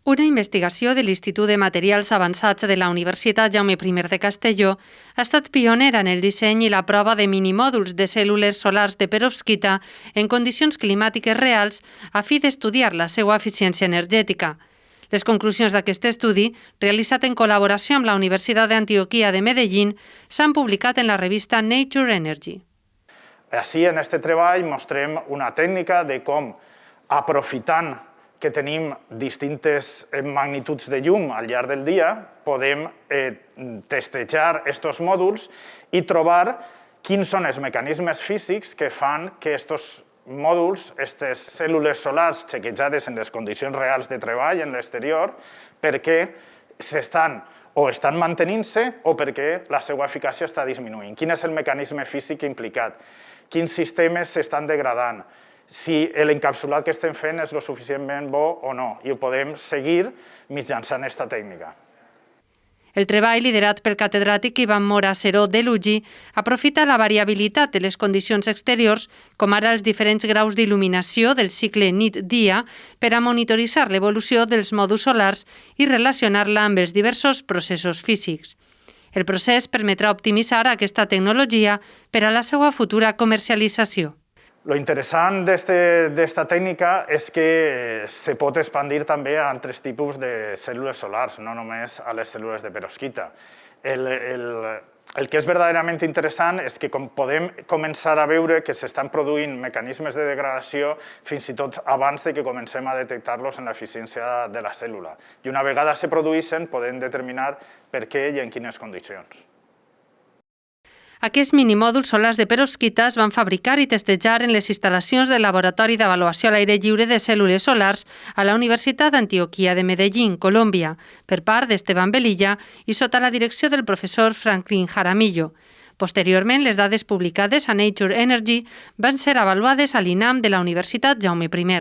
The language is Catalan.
Una investigació de l'Institut de Materials Avançats de la Universitat Jaume I de Castelló ha estat pionera en el disseny i la prova de minimòduls de cèl·lules solars de perovskita en condicions climàtiques reals a fi d'estudiar la seva eficiència energètica. Les conclusions d'aquest estudi, realitzat en col·laboració amb la Universitat d'Antioquia de Medellín, s'han publicat en la revista Nature Energy. Així, en aquest treball, mostrem una tècnica de com, aprofitant que tenim distintes magnituds de llum al llarg del dia, podem testejar aquests mòduls i trobar quins són els mecanismes físics que fan que aquests mòduls, aquestes cèl·lules solars chequejades en les condicions reals de treball en l'exterior, perquè estan mantenint-se o perquè la seva eficàcia està disminuint. Quin és el mecanisme físic implicat? Quins sistemes s'estan degradant? Si l'encapsulat que estem fent és lo suficientment bo o no, i ho podem seguir mitjançant aquesta tècnica. El treball, liderat pel catedràtic Ivan Mora Seró de l'UGI, aprofita la variabilitat de les condicions exteriors, com ara els diferents graus d'il·luminació del cicle nit-dia, per a monitoritzar l'evolució dels mòduls solars i relacionar-la amb els diversos processos físics. El procés permetrà optimitzar aquesta tecnologia per a la seva futura comercialització. Lo interessant d'esta tècnica és que se pot expandir també a altres tipus de cèl·lules solars, no només a les cèl·lules de perovskita. El que és verdaderament interessant és que podem començar a veure que s'estan produint mecanismes de degradació fins i tot abans que comencem a detectar-los en l'eficiència de la cèl·lula. I una vegada se produeixen, podem determinar per què i en quines condicions. Aquests minimòduls solars de perovskita es van fabricar i testejar en les instal·lacions del Laboratori d'Avaluació a l'aire lliure de cèl·lules solars a la Universitat d'Antioquia de Medellín, Colòmbia, per part d'Esteban Velilla i sota la direcció del professor Franklin Jaramillo. Posteriorment, les dades publicades a Nature Energy van ser avaluades a l'INAM de la Universitat Jaume I.